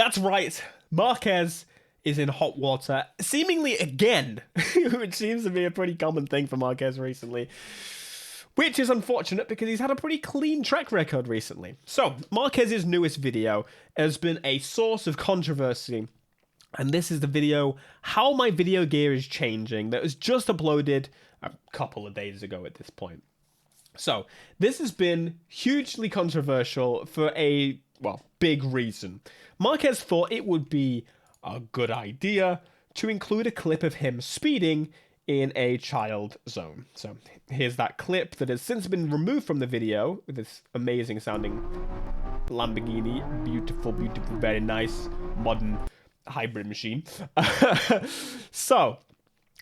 That's right. Marques is in hot water, seemingly again, which seems to be a pretty common thing for Marques recently. Which is unfortunate because he's had a pretty clean track record recently. So, Marquez's newest video has been a source of controversy. And this is the video, How My Video Gear is Changing, that was just uploaded a couple of days ago at this point. So, this has been hugely controversial for a, well, big reason. Marques thought it would be a good idea to include a clip of him speeding in a child zone. So here's that clip that has since been removed from the video with this amazing sounding Lamborghini. Beautiful, beautiful, very nice, modern hybrid machine. So,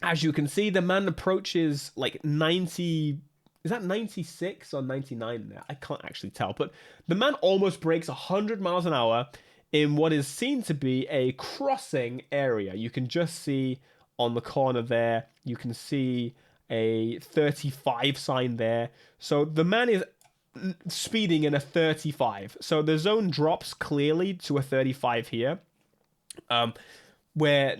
as you can see, the man approaches like 90... Is that 96 or 99 there? I can't actually tell. But the man almost breaks 100 miles an hour in what is seen to be a crossing area. You can just see on the corner there, you can see a 35 sign there. So the man is speeding in a 35. So the zone drops clearly to a 35 here. Where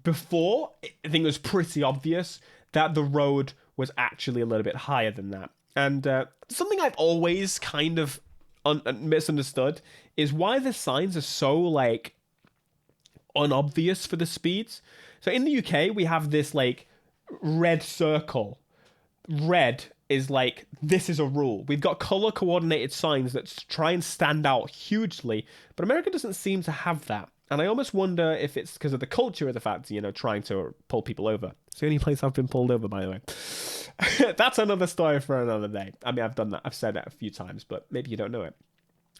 before, I think it was pretty obvious that the road was actually a little bit higher than that. And something I've always kind of misunderstood is why the signs are so, like, unobvious for the speeds. So in the UK, we have this, like, red circle. Red is like, this is a rule. We've got color-coordinated signs that try and stand out hugely, but America doesn't seem to have that. And I almost wonder if it's because of the culture of the fact, you know, trying to pull people over. It's the only place I've been pulled over, by the way. That's another story for another day. I mean, I've done that. I've said that a few times, but maybe you don't know it.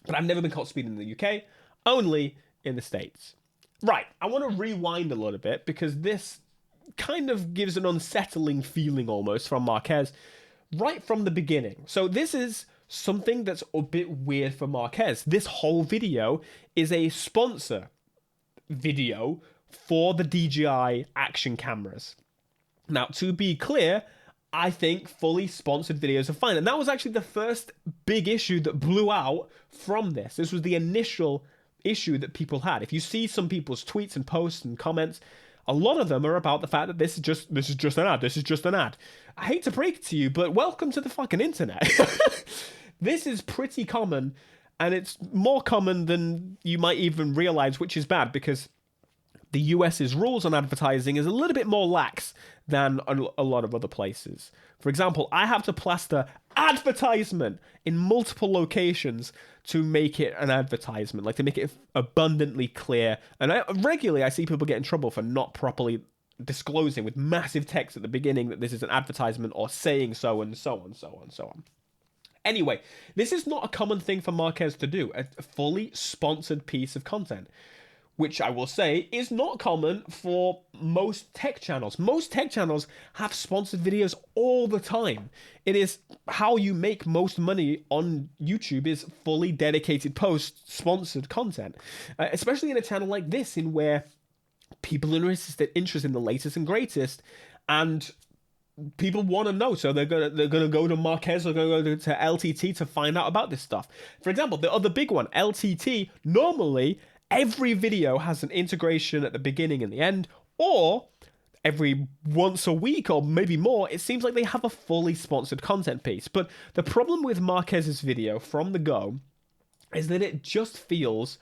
But I've never been caught speeding in the UK, only in the States. Right, I want to rewind a little bit because this kind of gives an unsettling feeling almost from Marques right from the beginning. So this is something that's a bit weird for Marques. This whole video is a sponsor video for the DJI action cameras. Now, to be clear, I think fully sponsored videos are fine. And that was actually the first big issue that blew out from this. This was the initial issue that people had. If you see some people's tweets and posts and comments, a lot of them are about the fact that this is just an ad. This is just an ad. I hate to break it to you, but welcome to the fucking internet. This is pretty common, and it's more common than you might even realize, which is bad because the US's rules on advertising is a little bit more lax than a lot of other places. For example, I have to plaster advertisement in multiple locations to make it an advertisement, like to make it abundantly clear. And regularly I see people get in trouble for not properly disclosing with massive text at the beginning that this is an advertisement or saying so and so on, so on, so on. Anyway, this is not a common thing for Marques to do, a fully sponsored piece of content, which I will say is not common for most tech channels. Most tech channels have sponsored videos all the time. It is how you make most money on YouTube is fully dedicated post-sponsored content, especially in a channel like this in where people are interested in the latest and greatest, and people want to know, so they're gonna go to Marques or go to LTT to find out about this stuff. For example, the other big one, LTT, normally every video has an integration at the beginning and the end, or every once a week or maybe more, it seems like they have a fully sponsored content piece. But the problem with Marques's video from the go is that it just feels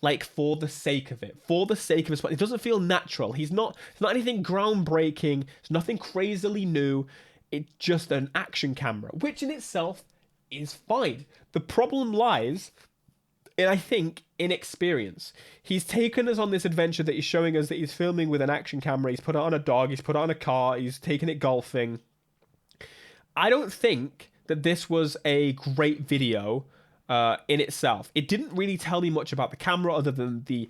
like for the sake of it. It doesn't feel natural. It's not anything groundbreaking. It's nothing crazily new. It's just an action camera, which in itself is fine. The problem lies, I think, in experience. He's taken us on this adventure that he's showing us that he's filming with an action camera. He's put it on a dog. He's put it on a car. He's taken it golfing. I don't think that this was a great video in itself. It didn't really tell me much about the camera other than the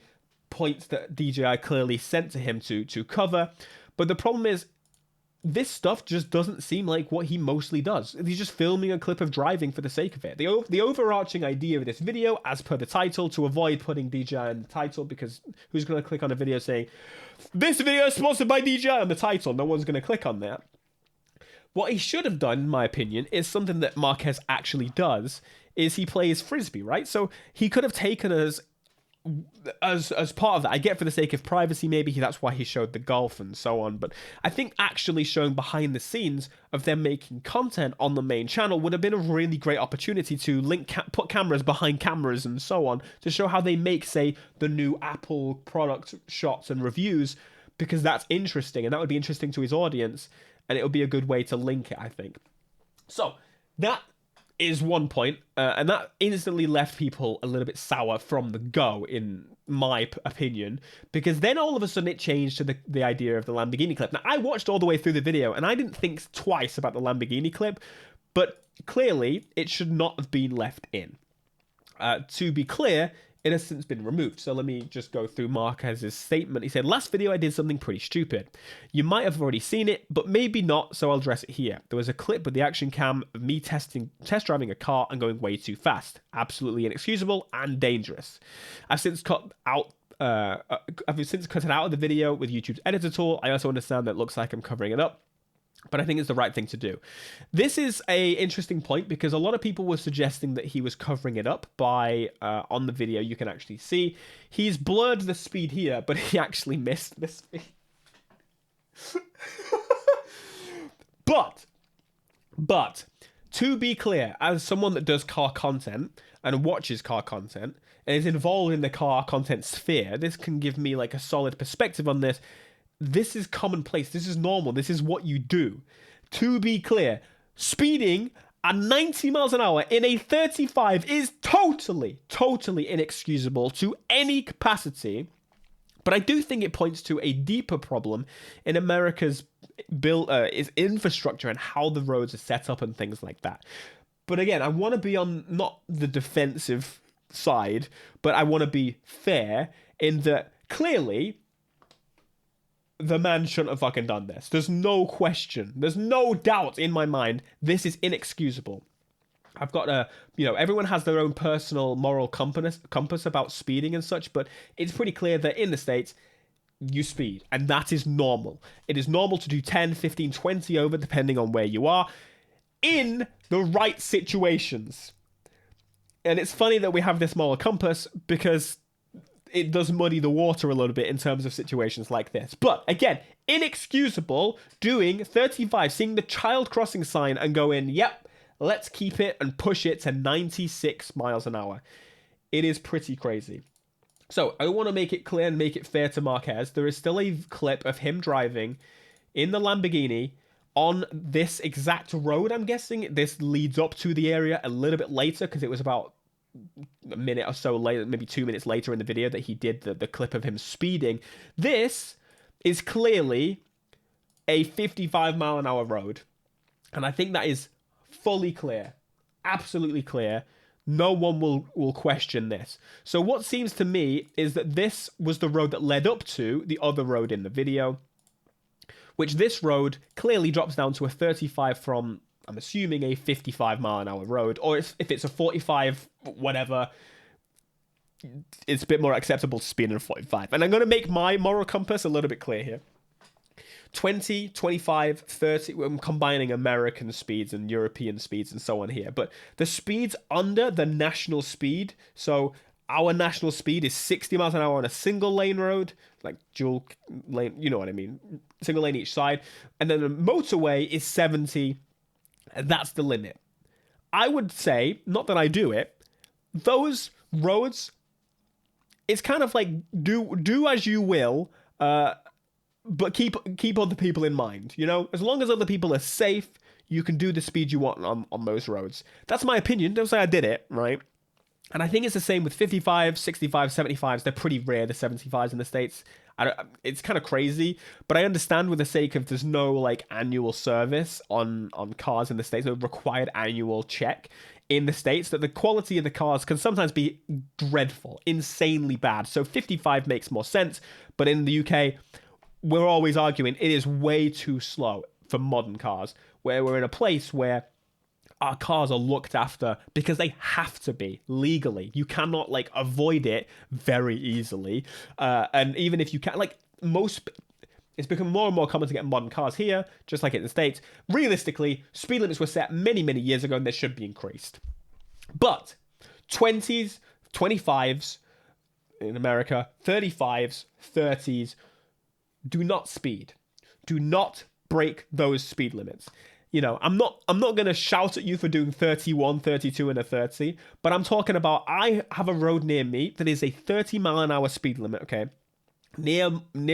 points that DJI clearly sent to him to cover. But the problem is, this stuff just doesn't seem like what he mostly does. He's just filming a clip of driving for the sake of it. The overarching idea of this video, as per the title, to avoid putting DJI in the title, because who's going to click on a video saying, this video is sponsored by DJI on the title? No one's going to click on that. What he should have done, in my opinion, is something that Marques actually does, is he plays Frisbee, right? So he could have taken us as part of that, I get for the sake of privacy, maybe that's why he showed the golf and so on, but I think actually showing behind the scenes of them making content on the main channel would have been a really great opportunity to put cameras behind cameras and so on to show how they make, say, the new Apple product shots and reviews, because that's interesting, and that would be interesting to his audience, and it would be a good way to link it, I think. So that is one point, and that instantly left people a little bit sour from the go, in my opinion, because then all of a sudden it changed to the idea of the Lamborghini clip. Now, I watched all the way through the video, and I didn't think twice about the Lamborghini clip, but clearly it should not have been left in. To be clear, it has since been removed. So let me just go through Marques's statement. He said, "Last video I did something pretty stupid. You might have already seen it, but maybe not, so I'll address it here. There was a clip with the action cam of me test driving a car and going way too fast. Absolutely inexcusable and dangerous. I've since cut it out of the video with YouTube's editor tool. I also understand that it looks like I'm covering it up, but I think it's the right thing to do." This is a interesting point, because a lot of people were suggesting that he was covering it up by, on the video, you can actually see, he's blurred the speed here, but he actually missed the speed. But, to be clear, as someone that does car content and watches car content and is involved in the car content sphere, this can give me like a solid perspective on this. This is commonplace. This is normal. This is what you do. To be clear, speeding at 90 miles an hour in a 35 is totally inexcusable to any capacity. But I do think it points to a deeper problem in America's is infrastructure and how the roads are set up and things like that. But again, I want to be on not the defensive side, but I want to be fair in that clearly the man shouldn't have fucking done this. There's no question. There's no doubt in my mind. This is inexcusable. I've got everyone has their own personal moral compass about speeding and such, but it's pretty clear that in the States, you speed, and that is normal. It is normal to do 10, 15, 20 over, depending on where you are, in the right situations. And it's funny that we have this moral compass, because it does muddy the water a little bit in terms of situations like this. But again, inexcusable doing 35, seeing the child crossing sign and going, yep, let's keep it and push it to 96 miles an hour. It is pretty crazy. So I want to make it clear and make it fair to Marques. There is still a clip of him driving in the Lamborghini on this exact road, I'm guessing. This leads up to the area a little bit later, because it was about a minute or so later, maybe 2 minutes later in the video, that he did the clip of him speeding. This is clearly a 55 mile an hour road, and I think that is fully clear, absolutely clear. No one will question this. So what seems to me is that this was the road that led up to the other road in the video, which this road clearly drops down to a 35 from, I'm assuming, a 55 mile an hour road, or if it's a 45, whatever, it's a bit more acceptable to speed than a 45. And I'm going to make my moral compass a little bit clear here. 20, 25, 30, I'm combining American speeds and European speeds and so on here, but the speeds under the national speed, so our national speed is 60 miles an hour on a single lane road, like dual lane, you know what I mean, single lane each side, and then the motorway is 70, and that's the limit. I would say, not that I do it, those roads, it's kind of like do as you will, but keep other people in mind, you know? As long as other people are safe, you can do the speed you want on those roads. That's my opinion. Don't say I did it, right? And I think it's the same with 55, 65, 75s. They're pretty rare, the 75s in the States. It's kind of crazy, but I understand with the sake of there's no like annual service on cars in the States, no required annual check in the States, that the quality of the cars can sometimes be dreadful, insanely bad. So 55 makes more sense, but in the UK, we're always arguing it is way too slow for modern cars, where we're in a place where our cars are looked after because they have to be legally. You cannot like avoid it very easily. And even if you can, like it's become more and more common to get modern cars here, just like in the States. Realistically, speed limits were set many, many years ago and they should be increased. But 20s, 25s, in America, 35s, 30s, do not speed. Do not break those speed limits. You know, I'm not going to shout at you for doing 31, 32 and a 30, but I'm talking about I have a road near me that is a 30-mile-an-hour speed limit, okay? Near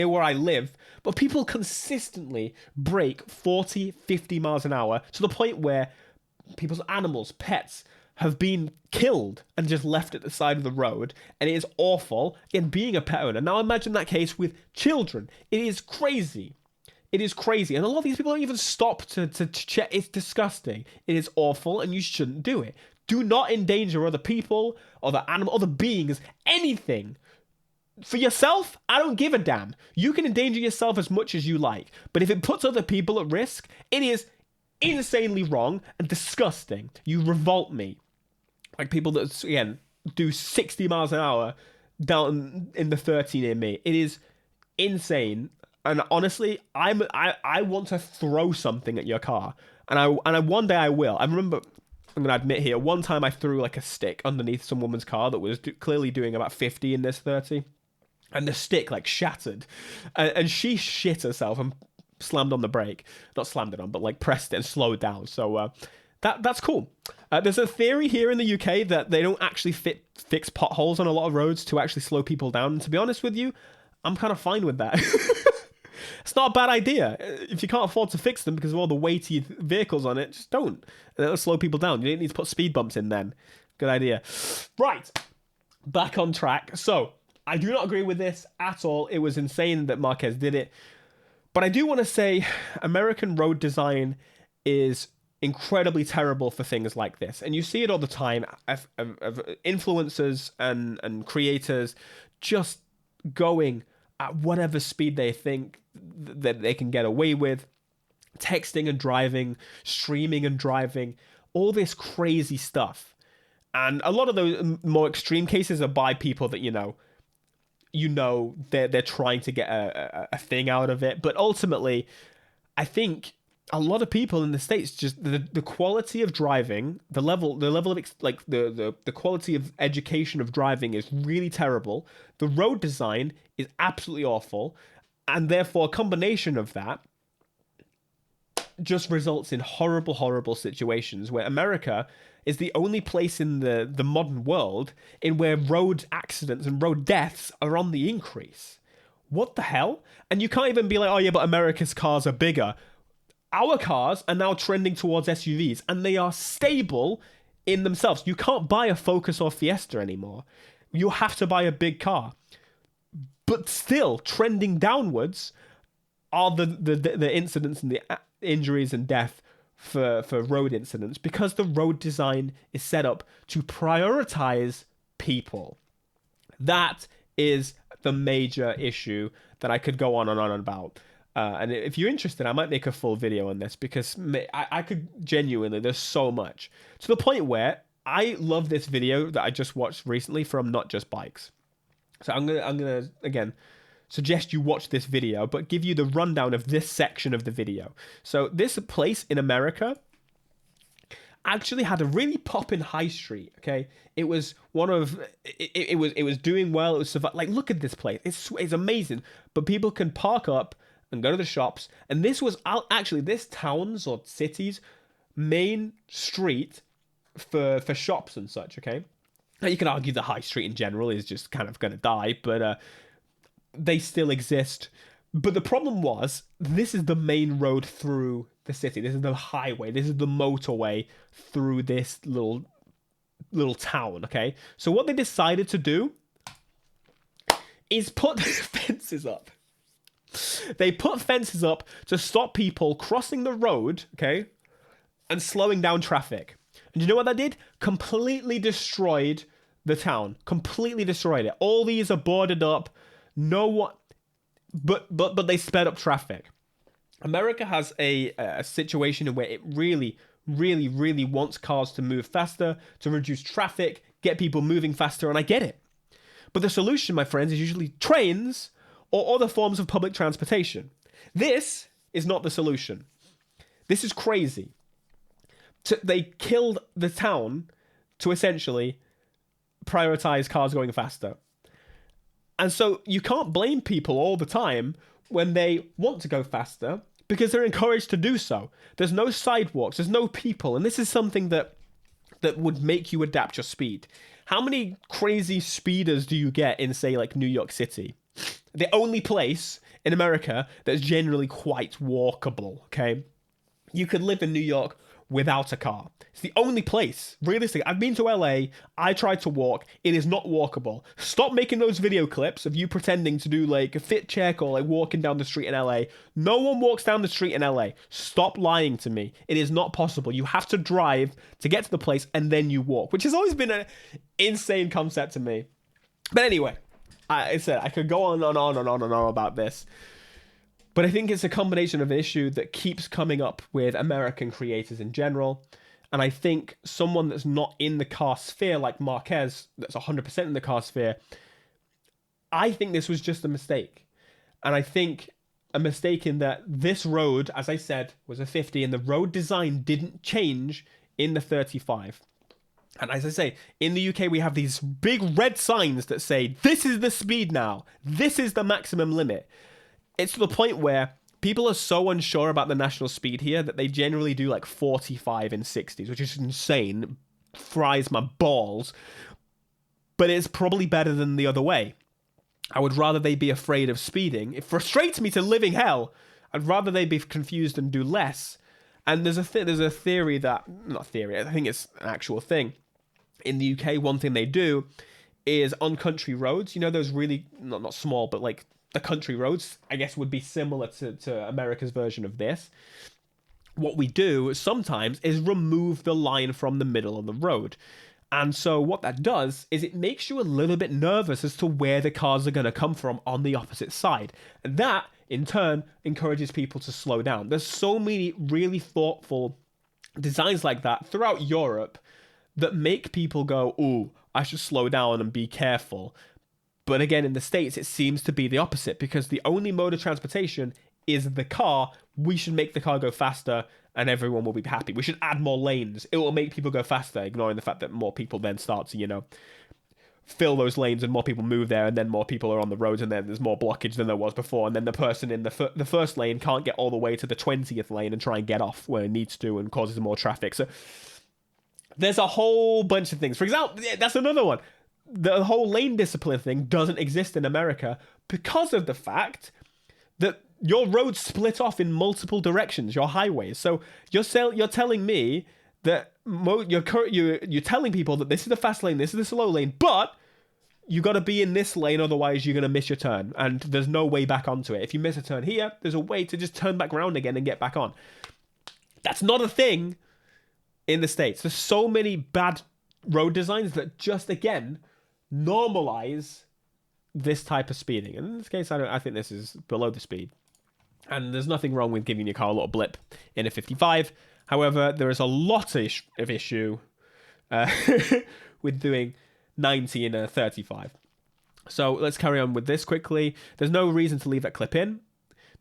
where I live, but people consistently break 40, 50 miles an hour to the point where people's animals, pets, have been killed and just left at the side of the road, and it is awful. Again, being a pet owner, now imagine that case with children. It is crazy. It is crazy. And a lot of these people don't even stop to check. It's disgusting. It is awful, and you shouldn't do it. Do not endanger other people, other animals, other beings, anything. For yourself, I don't give a damn. You can endanger yourself as much as you like. But if it puts other people at risk, it is insanely wrong and disgusting. You revolt me. Like people that, again, do 60 miles an hour down in the 30 near me. It is insane. And honestly, I want to throw something at your car, and one day I will. I remember, I'm gonna admit here, one time I threw like a stick underneath some woman's car that was clearly doing about 50 in this 30, and the stick like shattered, and she shit herself and slammed on the brake, not slammed it on, but like pressed it and slowed down. So that's cool. There's a theory here in the UK that they don't actually fix potholes on a lot of roads to actually slow people down. And to be honest with you, I'm kind of fine with that. It's not a bad idea. If you can't afford to fix them because of all the weighty vehicles on it, just don't. And it'll slow people down. You don't need to put speed bumps in then. Good idea. Right. Back on track. So, I do not agree with this at all. It was insane that Marques did it. But I do want to say American road design is incredibly terrible for things like this. And you see it all the time of influencers and creators just going at whatever speed they think that they can get away with, texting and driving, streaming and driving, all this crazy stuff. And a lot of those more extreme cases are by people that, you know they're trying to get a thing out of it. But ultimately, I think a lot of people in the States, just the quality of driving, the level of like the quality of education of driving is really terrible. The road design is absolutely awful, and therefore a combination of that just results in horrible situations where America is the only place in the modern world in where road accidents and road deaths are on the increase. What the hell? And you can't even be like, oh yeah, but America's cars are bigger. Our cars are now trending towards SUVs, and they are stable in themselves. You can't buy a Focus or Fiesta anymore. You have to buy a big car. But still, trending downwards are the incidents and the injuries and death for road incidents, because the road design is set up to prioritize people. That is the major issue that I could go on and on about. And if you're interested, I might make a full video on this, because I could genuinely, there's so much. To the point where I love this video that I just watched recently from Not Just Bikes. So I'm gonna again suggest you watch this video, but give you the rundown of this section of the video. So this place in America actually had a really poppin' high street. Okay, it was one of it was doing well. It was like, look at this place. It's amazing. But people can park up and go to the shops. And this was actually this town's or city's main street for shops and such. Okay, now you can argue the high street in general is just kind of going to die, but they still exist. But the problem was, this is the main road through the city. This is the highway. This is the motorway through this little town, okay? So what they decided to do is put fences up. They put fences up to stop people crossing the road, okay, and slowing down traffic. And you know what that did? Completely destroyed the town. Completely destroyed it. All these are boarded up. No one... But they sped up traffic. America has a situation where it really wants cars to move faster, to reduce traffic, get people moving faster, and I get it. But the solution, my friends, is usually trains or other forms of public transportation. This is not the solution. This is crazy. They killed the town to essentially prioritize cars going faster. And so you can't blame people all the time when they want to go faster because they're encouraged to do so. There's no sidewalks, there's no people, and this is something that would make you adapt your speed. How many crazy speeders do you get in, say, like New York City? The only place in America that's generally quite walkable, okay? You could live in New York without a car. It's the only place. Realistically, I've been to LA. I tried to walk. It is not walkable. Stop making those video clips of you pretending to do like a fit check or like walking down the street in LA. No one walks down the street in LA. Stop lying to me. It is not possible. You have to drive to get to the place and then you walk, which has always been an insane concept to me. But anyway, I said I could go on and on and on and on about this. But I think it's a combination of an issue that keeps coming up with American creators in general. And I think someone that's not in the car sphere, like Marques, that's 100% in the car sphere, I think this was just a mistake. And I think a mistake in that this road, as I said, was a 50, and the road design didn't change in the 35. And as I say, in the UK, we have these big red signs that say, this is the speed now. This is the maximum limit. It's to the point where people are so unsure about the national speed here that they generally do like 45 and 60s, which is insane. It fries my balls. But it's probably better than the other way. I would rather they be afraid of speeding. It frustrates me to living hell. I'd rather they be confused and do less. And there's a theory that, not theory, I think it's an actual thing. In the UK, one thing they do is on country roads, you know, those really, not small, but like the country roads, I guess, would be similar to America's version of this. What we do sometimes is remove the line from the middle of the road. And so what that does is it makes you a little bit nervous as to where the cars are going to come from on the opposite side. And that, in turn, encourages people to slow down. There's so many really thoughtful designs like that throughout Europe that make people go, ooh, I should slow down and be careful. But again, in the States, it seems to be the opposite, because the only mode of transportation is the car. We should make the car go faster and everyone will be happy. We should add more lanes. It will make people go faster, ignoring the fact that more people then start to, you know, fill those lanes and more people move there, and then more people are on the roads, and then there's more blockage than there was before, and then the person in the first lane can't get all the way to the 20th lane and try and get off where it needs to, and causes more traffic. So there's a whole bunch of things. For example, that's another one. The whole lane discipline thing doesn't exist in America because of the fact that your roads split off in multiple directions, your highways. So you're telling me that you're telling people that this is the fast lane, this is the slow lane, but you got to be in this lane, otherwise you're going to miss your turn, and there's no way back onto it. If you miss a turn here, there's a way to just turn back around again and get back on. That's not a thing in the States. There's so many bad road designs that just, again, normalize this type of speeding. And in this case, I think this is below the speed. And there's nothing wrong with giving your car a little blip in a 55. However, there is a lot of issue with doing 90 in a 35. So let's carry on with this quickly. There's no reason to leave that clip in.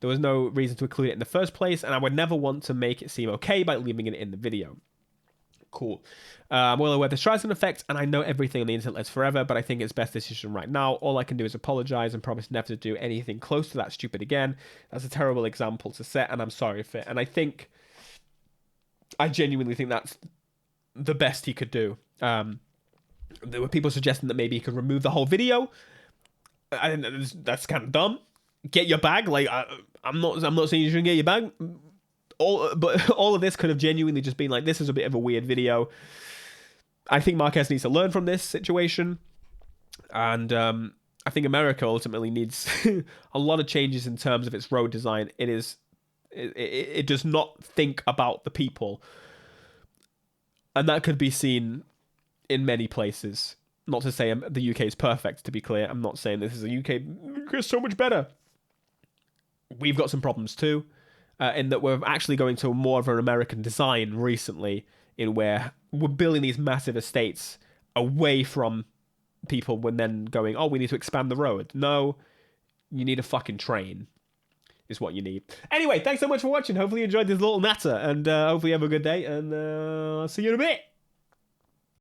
There was no reason to include it in the first place, and I would never want to make it seem okay by leaving it in the video. Cool. I'm well aware this tries an effect, and I know everything on the internet lives forever, but I think it's best decision right now. All I can do is apologize and promise never to do anything close to that stupid again. That's a terrible example to set, and I'm sorry for it. And I genuinely think that's the best he could do. There were people suggesting that maybe he could remove the whole video. That's kind of dumb. Get your bag. Like, I'm not saying you shouldn't get your bag. But all of this could have genuinely just been like, this is a bit of a weird video. I think Marques needs to learn from this situation. And I think America ultimately needs a lot of changes in terms of its road design. It does not think about the people. And that could be seen in many places. Not to say the UK is perfect, to be clear. I'm not saying this is a UK is so much better. We've got some problems too. In that we're actually going to more of an American design recently, in where we're building these massive estates away from people, when then going, oh, we need to expand the road. No, you need a fucking train is what you need. Anyway, thanks so much for watching. Hopefully you enjoyed this little natter, and hopefully you have a good day, and I'll see you in a bit.